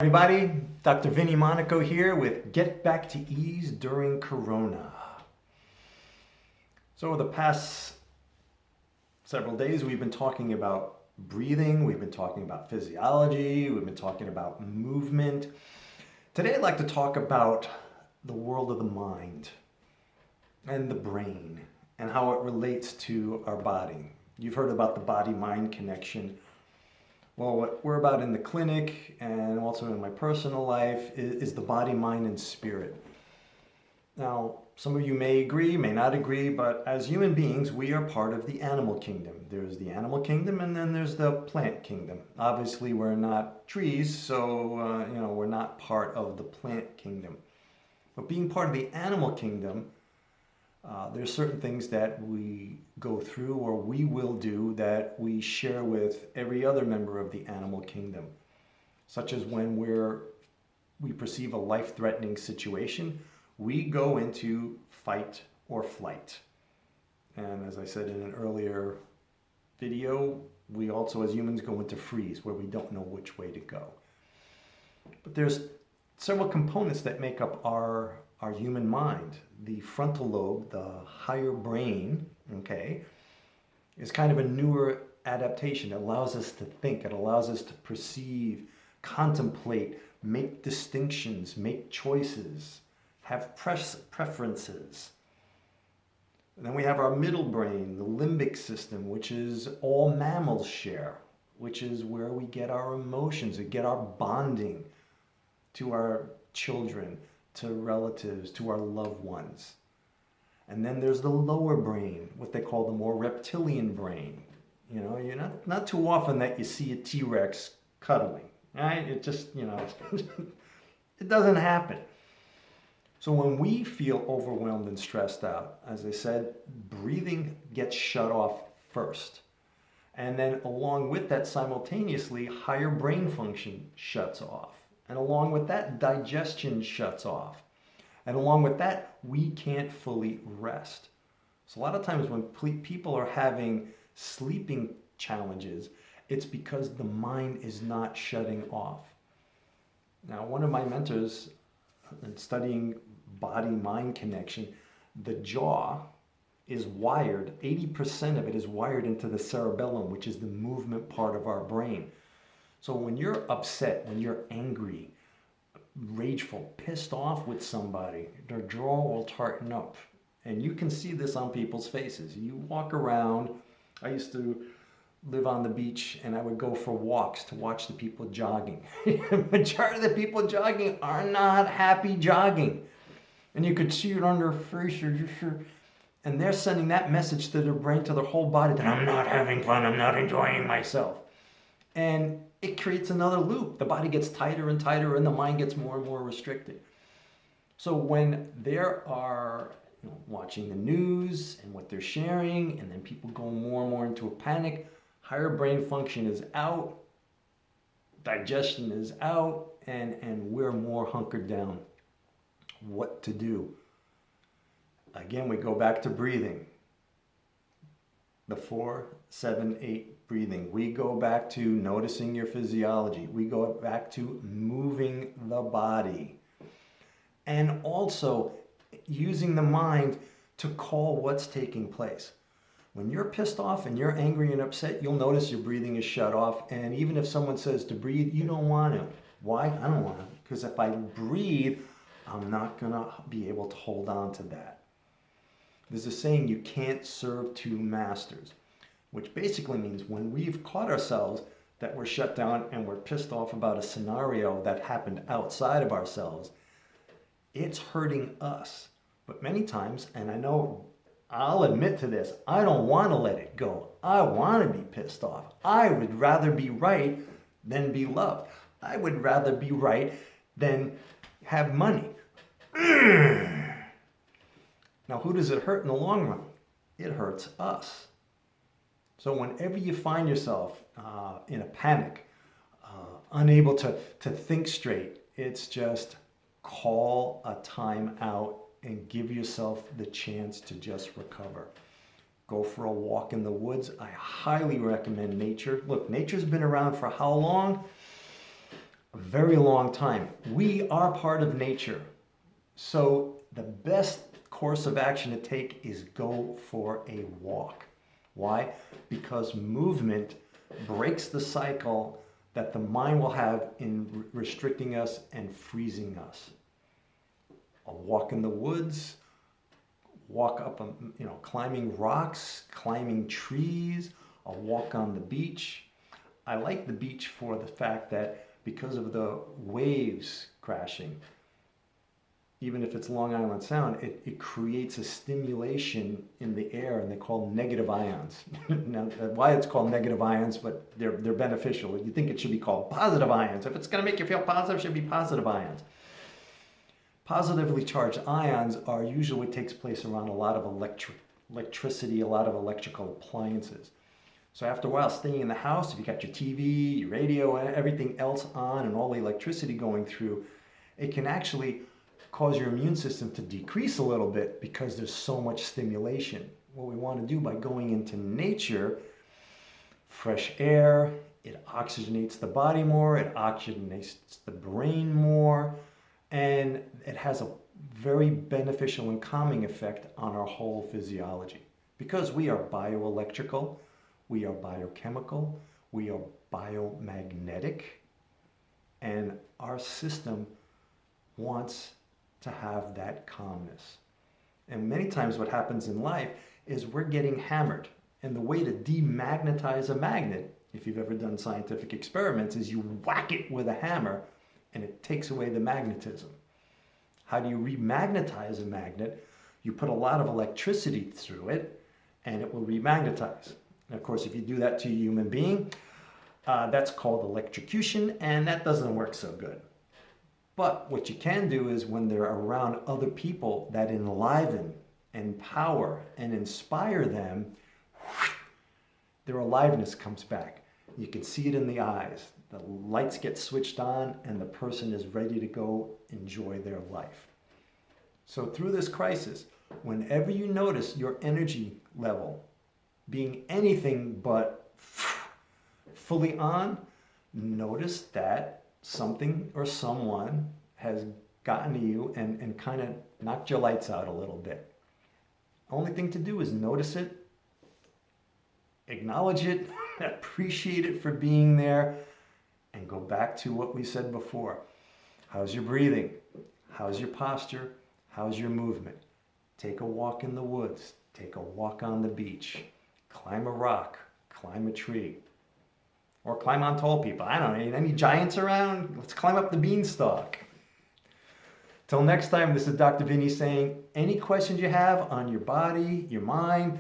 Everybody, Dr. Vinnie Monaco here with Get Back to Ease During Corona. So over the past several days, we've been talking about breathing, we've been talking about physiology, we've been talking about movement. Today I'd like to talk about the world of the mind and the brain and how it relates to our body. You've heard about the body-mind connection. Well, what we're about in the clinic and also in my personal life is the body, mind, and spirit. Now, some of you may agree, may not agree, but as human beings, we are part of the animal kingdom. There's the animal kingdom and then there's the plant kingdom. Obviously, we're not trees, so we're not part of the plant kingdom. But being part of the animal kingdom, there's certain things that we go through or we will do that we share with every other member of the animal kingdom, such as when we perceive a life-threatening situation, we go into fight or flight. And as I said in an earlier video, we also as humans go into freeze, where we don't know which way to go. But there's several components that make up our human mind. The frontal lobe, the higher brain, is kind of a newer adaptation. It allows us to think, it allows us to perceive, contemplate, make distinctions, make choices, have preferences. And then we have our middle brain, the limbic system, which is all mammals share, which is where we get our emotions, we get our bonding to our children, to relatives, to our loved ones. And then there's the lower brain, what they call the more reptilian brain. You're not too often that you see a T-Rex cuddling, right? It just, it doesn't happen. So when we feel overwhelmed and stressed out, as I said, breathing gets shut off first. And then along with that, simultaneously, higher brain function shuts off. And along with that, digestion shuts off. And along with that, we can't fully rest. So a lot of times when people are having sleeping challenges, it's because the mind is not shutting off. Now, one of my mentors in studying body-mind connection, the jaw is wired, 80% of it is wired into the cerebellum, which is the movement part of our brain. So when you're upset, when you're angry, rageful, pissed off with somebody, their jaw will tighten up. And you can see this on people's faces. You walk around. I used to live on the beach and I would go for walks to watch the people jogging. The majority of the people jogging are not happy jogging. And you could see it on their face. And they're sending that message to their brain, to their whole body, that I'm not having fun, I'm not enjoying myself. And it creates another loop. The body gets tighter and tighter and the mind gets more and more restricted. So when they are watching the news and what they're sharing, and then people go more and more into a panic, higher brain function is out, digestion is out, and we're more hunkered down. What to do? Again, we go back to breathing. The 4, 7, 8 breathing. We go back to noticing your physiology. We go back to moving the body. And also using the mind to call what's taking place. When you're pissed off and you're angry and upset, you'll notice your breathing is shut off. And even if someone says to breathe, you don't want to. Why? I don't want to. Because if I breathe, I'm not going to be able to hold on to that. There's a saying, you can't serve two masters, which basically means when we've caught ourselves that we're shut down and we're pissed off about a scenario that happened outside of ourselves, it's hurting us. But many times, and I know I'll admit to this, I don't want to let it go. I want to be pissed off. I would rather be right than be loved. I would rather be right than have money. Now, who does it hurt in the long run? It hurts us. So whenever you find yourself in a panic, unable to think straight, it's just call a time out and give yourself the chance to just recover. Go for a walk in the woods. I highly recommend nature. Look, nature's been around for how long? a very long time. We are part of nature. So the best course of action to take is go for a walk. Why? Because movement breaks the cycle that the mind will have in restricting us and freezing us. A walk in the woods, walk up, climbing rocks, climbing trees, a walk on the beach. I like the beach for the fact that because of the waves crashing, even if it's Long Island Sound, it creates a stimulation in the air, and they call negative ions. Now, why it's called negative ions, but they're beneficial. You think it should be called positive ions. If it's going to make you feel positive, it should be positive ions. Positively charged ions are usually what takes place around a lot of electricity, a lot of electrical appliances. So after a while, staying in the house, if you got your TV, your radio, and everything else on, and all the electricity going through, it can actually cause your immune system to decrease a little bit because there's so much stimulation. What we want to do by going into nature, fresh air, it oxygenates the body more, it oxygenates the brain more, and it has a very beneficial and calming effect on our whole physiology. Because we are bioelectrical, we are biochemical, we are biomagnetic, and our system wants to have that calmness. And many times what happens in life is we're getting hammered. And the way to demagnetize a magnet, if you've ever done scientific experiments, is you whack it with a hammer and it takes away the magnetism. How do you remagnetize a magnet? You put a lot of electricity through it and it will remagnetize. And of course, if you do that to a human being, that's called electrocution, and that doesn't work so good. But what you can do is when they're around other people that enliven, empower, and inspire them, their aliveness comes back. You can see it in the eyes. The lights get switched on and the person is ready to go enjoy their life. So through this crisis, whenever you notice your energy level being anything but fully on, notice that something or someone has gotten to you and kind of knocked your lights out a little bit. Only thing to do is notice it, acknowledge it, appreciate it for being there, and go back to what we said before. How's your breathing? How's your posture? How's your movement? Take a walk in the woods. Take a walk on the beach. Climb a rock. Climb a tree. Or climb on tall people. I don't know. Any giants around? Let's climb up the beanstalk. Till next time, this is Dr. Vinnie saying, any questions you have on your body, your mind,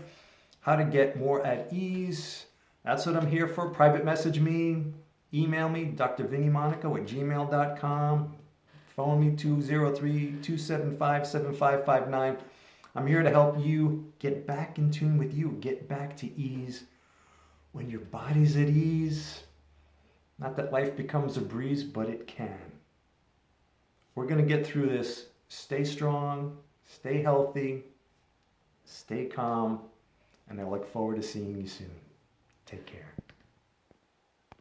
how to get more at ease, that's what I'm here for. Private message me, email me, drvinniemonaco@gmail.com, phone me 203-275-7559. I'm here to help you get back in tune with you, get back to ease. When your body's at ease, not that life becomes a breeze, but it can. We're going to get through this. Stay strong, stay healthy, stay calm, and I look forward to seeing you soon. Take care.